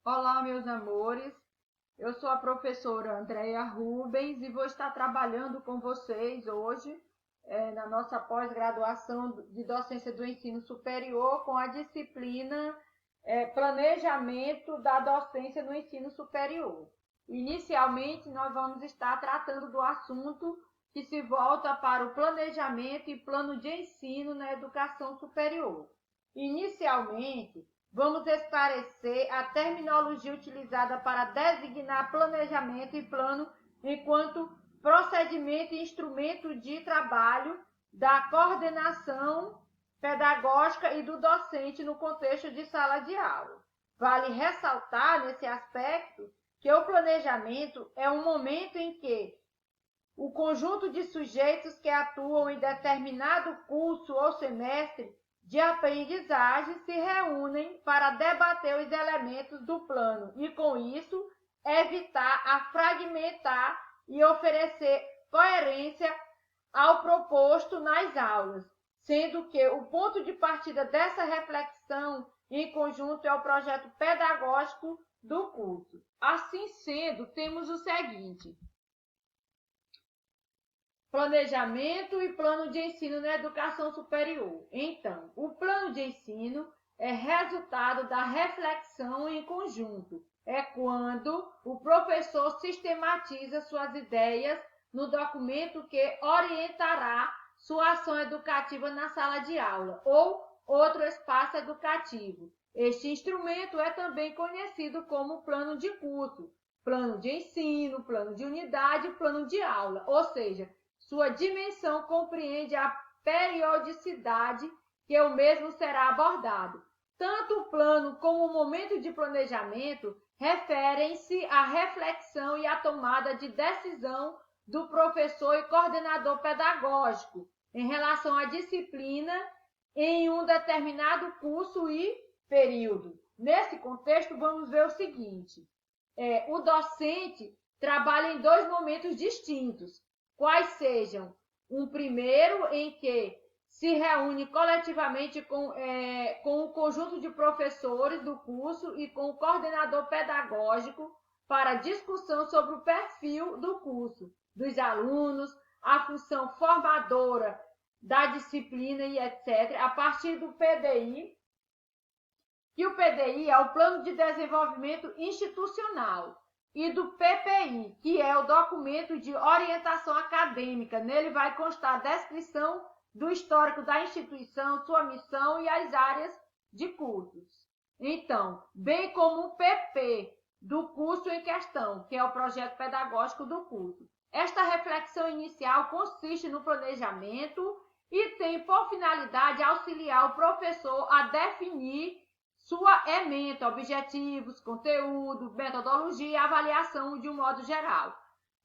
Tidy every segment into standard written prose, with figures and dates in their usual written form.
Olá, meus amores. Eu sou a professora Andréia Rubens e vou estar trabalhando com vocês hoje na nossa pós-graduação de docência do ensino superior com a disciplina Planejamento da Docência no Ensino Superior. Inicialmente, nós vamos estar tratando do assunto que se volta para o planejamento e plano de ensino na educação superior. Inicialmente, vamos esclarecer a terminologia utilizada para designar planejamento e plano enquanto procedimento e instrumento de trabalho da coordenação pedagógica e do docente no contexto de sala de aula. Vale ressaltar nesse aspecto que o planejamento é um momento em que o conjunto de sujeitos que atuam em determinado curso ou semestre de aprendizagem se reúnem para debater os elementos do plano e, com isso, evitar a fragmentar e oferecer coerência ao proposto nas aulas, sendo que o ponto de partida dessa reflexão em conjunto é o projeto pedagógico do curso. Assim sendo, temos o seguinte: planejamento e plano de ensino na educação superior. Então, o plano de ensino é resultado da reflexão em conjunto. É quando o professor sistematiza suas ideias no documento que orientará sua ação educativa na sala de aula ou outro espaço educativo. Este instrumento é também conhecido como plano de curso, plano de ensino, plano de unidade, plano de aula, ou seja, sua dimensão compreende a periodicidade que o mesmo será abordado. Tanto o plano como o momento de planejamento referem-se à reflexão e à tomada de decisão do professor e coordenador pedagógico em relação à disciplina em um determinado curso e período. Nesse contexto, vamos ver o seguinte: o docente trabalha em dois momentos distintos, quais sejam um primeiro em que se reúne coletivamente com o conjunto de professores do curso e com o coordenador pedagógico para discussão sobre o perfil do curso, dos alunos, a função formadora da disciplina e etc., a partir do PDI, que o PDI é o Plano de Desenvolvimento Institucional, e do PPI, que é o documento de orientação acadêmica. Nele vai constar a descrição do histórico da instituição, sua missão e as áreas de cursos. Então, bem como o PP do curso em questão, que é o projeto pedagógico do curso. Esta reflexão inicial consiste no planejamento e tem por finalidade auxiliar o professor a definir sua ementa, objetivos, conteúdo, metodologia e avaliação de um modo geral.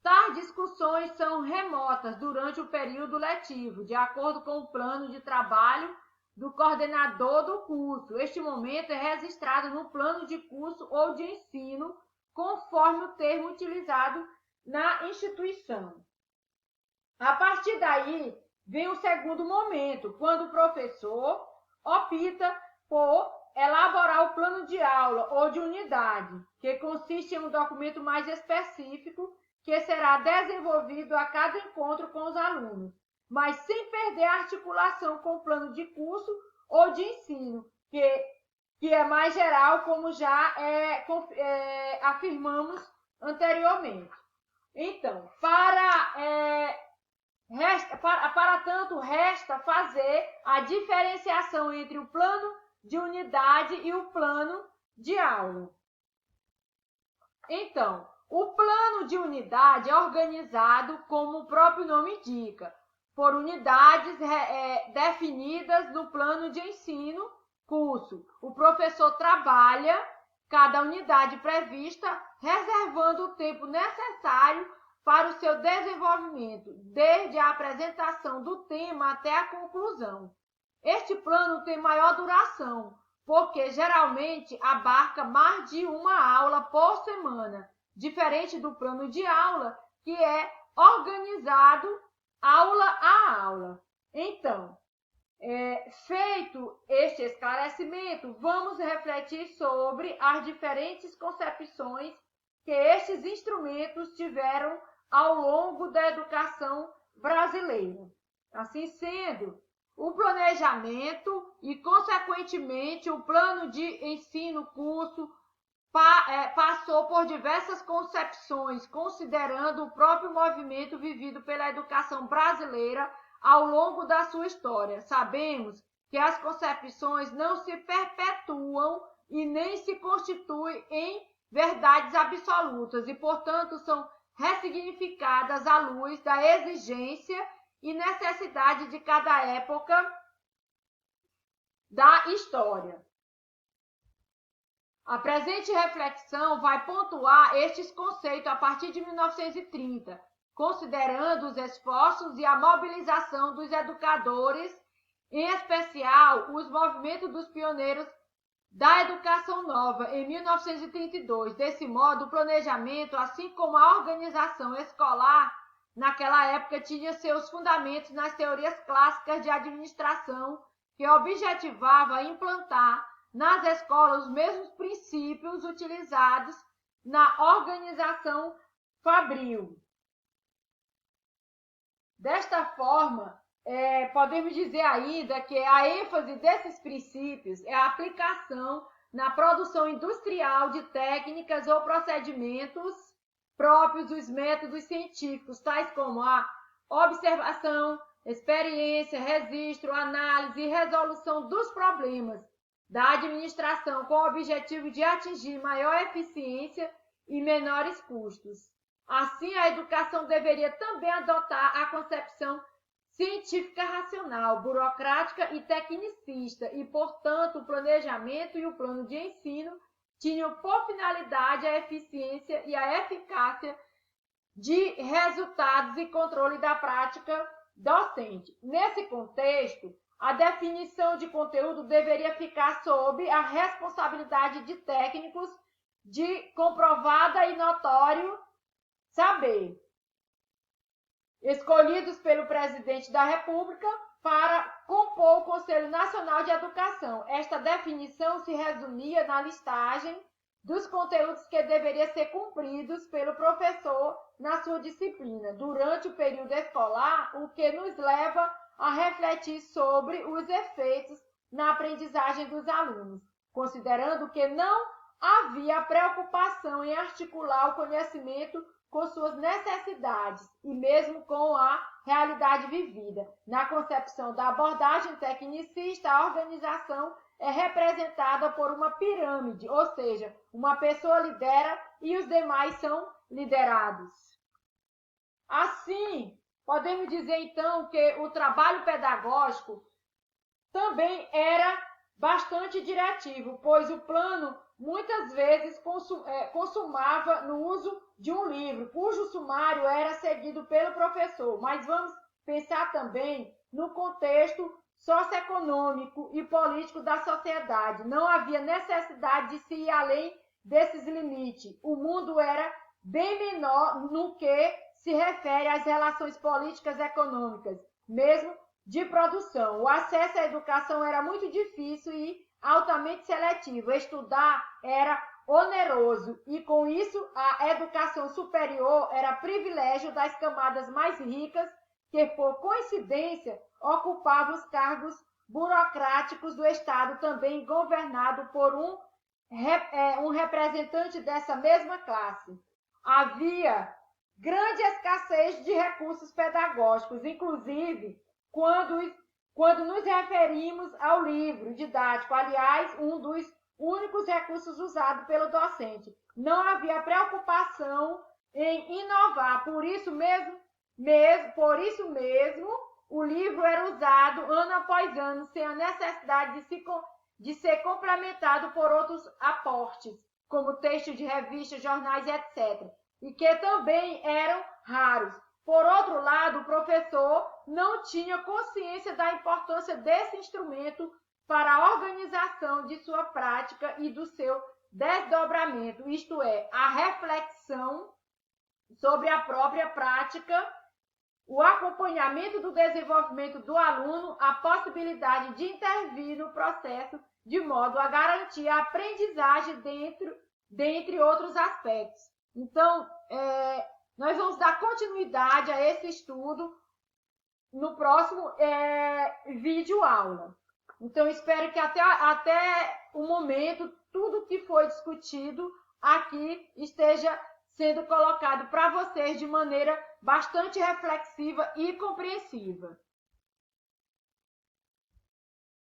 Tais discussões são remotas durante o período letivo, de acordo com o plano de trabalho do coordenador do curso. Este momento é registrado no plano de curso ou de ensino, conforme o termo utilizado na instituição. A partir daí, vem o segundo momento, quando o professor opta por elaborar o plano de aula ou de unidade, que consiste em um documento mais específico que será desenvolvido a cada encontro com os alunos, mas sem perder a articulação com o plano de curso ou de ensino, que é mais geral, como já afirmamos anteriormente. Então, para tanto, resta fazer a diferenciação entre o plano de unidade e o plano de aula. Então, o plano de unidade é organizado, como o próprio nome indica, por unidades definidas no plano de ensino, curso. O professor trabalha cada unidade prevista, reservando o tempo necessário para o seu desenvolvimento, desde a apresentação do tema até a conclusão. Este plano tem maior duração, porque geralmente abarca mais de uma aula por semana, diferente do plano de aula, que é organizado aula a aula. Então, Feito este esclarecimento, vamos refletir sobre as diferentes concepções que estes instrumentos tiveram ao longo da educação brasileira. Assim sendo, o planejamento e, consequentemente, o plano de ensino-curso passou por diversas concepções, considerando o próprio movimento vivido pela educação brasileira ao longo da sua história. Sabemos que as concepções não se perpetuam e nem se constituem em verdades absolutas e, portanto, são ressignificadas à luz da exigência e necessidade de cada época da história. A presente reflexão vai pontuar estes conceitos a partir de 1930, considerando os esforços e a mobilização dos educadores, em especial os movimentos dos pioneiros da educação nova em 1932. Desse modo, o planejamento, assim como a organização escolar, naquela época tinha seus fundamentos nas teorias clássicas de administração, que objetivava implantar nas escolas os mesmos princípios utilizados na organização fabril. Desta forma, podemos dizer ainda que a ênfase desses princípios é a aplicação na produção industrial de técnicas ou procedimentos próprios dos métodos científicos, tais como a observação, experiência, registro, análise e resolução dos problemas da administração com o objetivo de atingir maior eficiência e menores custos. Assim, a educação deveria também adotar a concepção científica racional, burocrática e tecnicista e, portanto, o planejamento e o plano de ensino tinham por finalidade a eficiência e a eficácia de resultados e controle da prática docente. Nesse contexto, a definição de conteúdo deveria ficar sob a responsabilidade de técnicos de comprovada e notório saber, escolhidos pelo presidente da República para compor o Conselho Nacional de Educação. Esta definição se resumia na listagem dos conteúdos que deveriam ser cumpridos pelo professor na sua disciplina durante o período escolar, o que nos leva a refletir sobre os efeitos na aprendizagem dos alunos, considerando que não havia preocupação em articular o conhecimento com suas necessidades e mesmo com a realidade vivida. Na concepção da abordagem tecnicista, a organização é representada por uma pirâmide, ou seja, uma pessoa lidera e os demais são liderados. Assim, podemos dizer então que o trabalho pedagógico também era bastante diretivo, pois o plano muitas vezes consumava no uso de um livro, cujo sumário era seguido pelo professor. Mas vamos pensar também no contexto socioeconômico e político da sociedade. Não havia necessidade de se ir além desses limites. O mundo era bem menor no que se refere às relações políticas e econômicas, mesmo de produção. O acesso à educação era muito difícil e altamente seletivo. Estudar era oneroso e, com isso, a educação superior era privilégio das camadas mais ricas que, por coincidência, ocupavam os cargos burocráticos do Estado, também governado por um representante dessa mesma classe. Havia grande escassez de recursos pedagógicos, inclusive quando nos referimos ao livro didático, aliás, um dos únicos recursos usados pelo docente. Não havia preocupação em inovar, por isso mesmo, o livro era usado ano após ano, sem a necessidade de ser complementado por outros aportes, como textos de revistas, jornais, etc., e que também eram raros. Por outro lado, o professor não tinha consciência da importância desse instrumento para a organização de sua prática e do seu desdobramento, isto é, a reflexão sobre a própria prática o acompanhamento do desenvolvimento do aluno, a possibilidade de intervir no processo de modo a garantir a aprendizagem dentre outros aspectos. Então, nós vamos dar continuidade a esse estudo no próximo vídeo aula. Então, espero que até o momento, tudo que foi discutido aqui esteja sendo colocado para vocês de maneira bastante reflexiva e compreensiva.